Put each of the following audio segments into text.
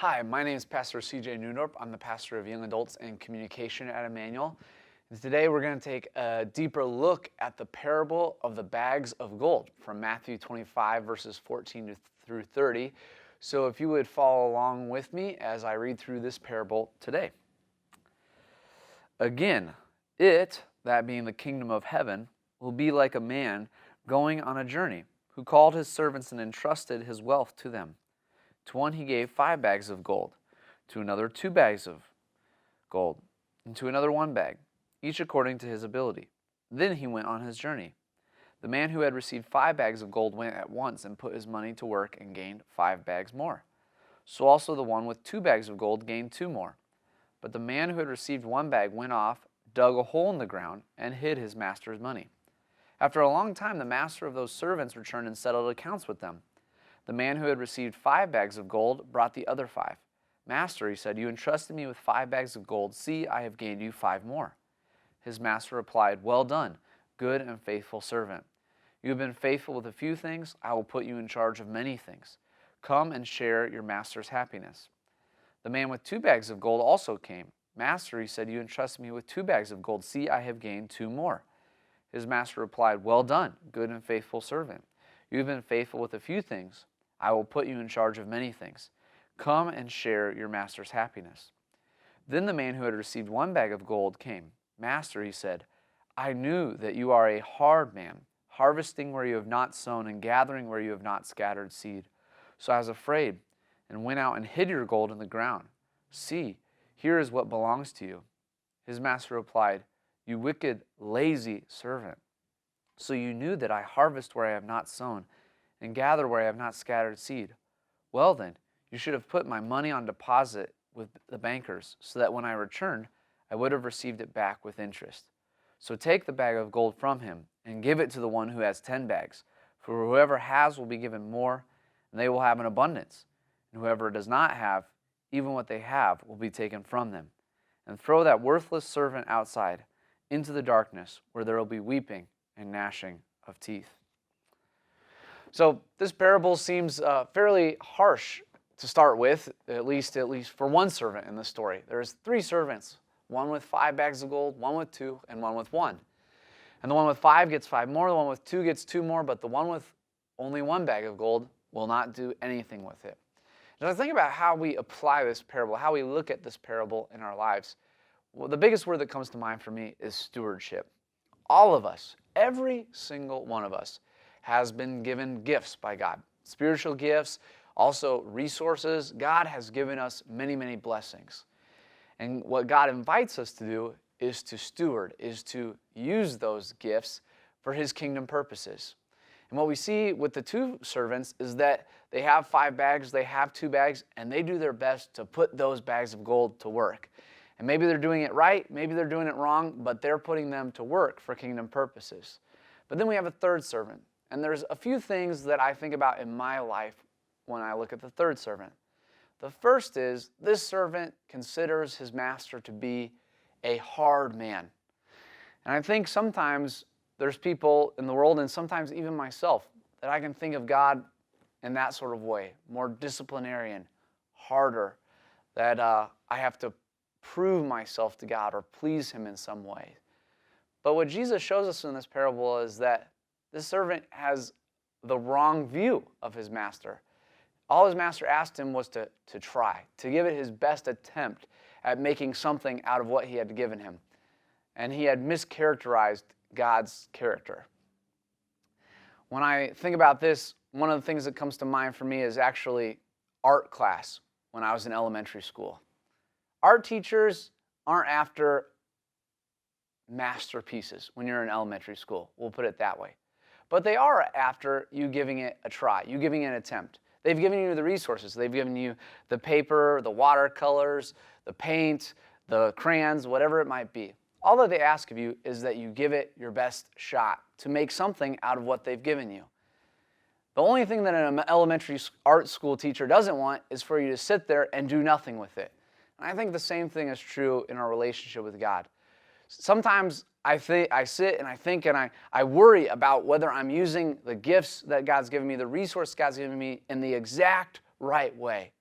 Hi, my name is Pastor CJ Newendorp. I'm the pastor of Young Adults and Communication at Emmanuel. And today we're going to take a deeper look at the parable of the bags of gold from Matthew 25, verses 14 through 30. So if you would follow along with me as I read through this parable today. Again, that being the kingdom of heaven, will be like a man going on a journey, who called his servants and entrusted his wealth to them. To one he gave 5 bags of gold, to another 2 bags of gold, and to another 1 bag, each according to his ability. Then he went on his journey. The man who had received 5 bags of gold went at once and put his money to work and gained 5 bags more. So also the one with 2 bags of gold gained 2 more. But the man who had received 1 bag went off, dug a hole in the ground, and hid his master's money. After a long time, the master of those servants returned and settled accounts with them. The man who had received 5 bags of gold brought the other 5. Master, he said, you entrusted me with 5 bags of gold. See, I have gained you 5 more. His master replied, well done, good and faithful servant. You have been faithful with a few things. I will put you in charge of many things. Come and share your master's happiness. The man with 2 bags of gold also came. Master, he said, you entrusted me with 2 bags of gold. See, I have gained 2 more. His master replied, well done, good and faithful servant. You have been faithful with a few things. I will put you in charge of many things. Come and share your master's happiness. Then the man who had received 1 bag of gold came. Master, he said, I knew that you are a hard man, harvesting where you have not sown and gathering where you have not scattered seed. So I was afraid and went out and hid your gold in the ground. See, here is what belongs to you. His master replied, you wicked, lazy servant. So you knew that I harvest where I have not sown and gather where I have not scattered seed. Well then, you should have put my money on deposit with the bankers, so that when I returned, I would have received it back with interest. So take the bag of gold from him and give it to the one who has 10 bags. For whoever has will be given more, and they will have an abundance. And whoever does not have, even what they have will be taken from them. And throw that worthless servant outside into the darkness, where there will be weeping and gnashing of teeth. So this parable seems fairly harsh to start with, at least for one servant in the story. There's 3 servants, one with 5 bags of gold, one with 2, and one with 1. And the one with 5 gets 5 more, the one with 2 gets 2 more, but the one with only 1 bag of gold will not do anything with it. As I think about how we apply this parable, how we look at this parable in our lives, well, the biggest word that comes to mind for me is stewardship. All of us, every single one of us, has been given gifts by God. Spiritual gifts, also resources. God has given us many, many blessings. And what God invites us to do is to steward, is to use those gifts for His kingdom purposes. And what we see with the 2 servants is that they have 5 bags, they have 2 bags, and they do their best to put those bags of gold to work. And maybe they're doing it right, maybe they're doing it wrong, but they're putting them to work for kingdom purposes. But then we have a 3rd servant. And there's a few things that I think about in my life when I look at the 3rd servant. The first is, this servant considers his master to be a hard man. And I think sometimes there's people in the world, and sometimes even myself, that I can think of God in that sort of way, more disciplinarian, harder, that I have to prove myself to God or please Him in some way. But what Jesus shows us in this parable is that this servant has the wrong view of his master. All his master asked him was to try, to give it his best attempt at making something out of what he had given him. And he had mischaracterized God's character. When I think about this, one of the things that comes to mind for me is actually art class when I was in elementary school. Art teachers aren't after masterpieces when you're in elementary school. We'll put it that way. But they are after you giving it a try, you giving it an attempt. They've given you the resources. They've given you the paper, the watercolors, the paint, the crayons, whatever it might be. All that they ask of you is that you give it your best shot to make something out of what they've given you. The only thing that an elementary art school teacher doesn't want is for you to sit there and do nothing with it. And I think the same thing is true in our relationship with God. Sometimes I sit and I think and I worry about whether I'm using the gifts that God's given me, the resource God's given me in the exact right way.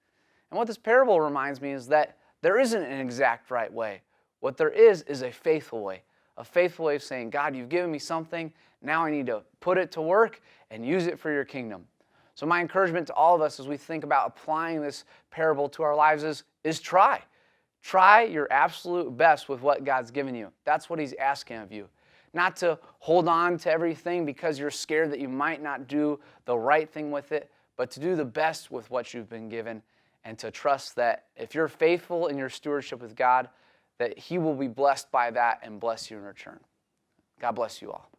And what this parable reminds me is that there isn't an exact right way. What there is a faithful way. A faithful way of saying, God, you've given me something. Now I need to put it to work and use it for your kingdom. So my encouragement to all of us as we think about applying this parable to our lives is try. Try your absolute best with what God's given you. That's what he's asking of you. Not to hold on to everything because you're scared that you might not do the right thing with it, but to do the best with what you've been given and to trust that if you're faithful in your stewardship with God, that he will be blessed by that and bless you in return. God bless you all.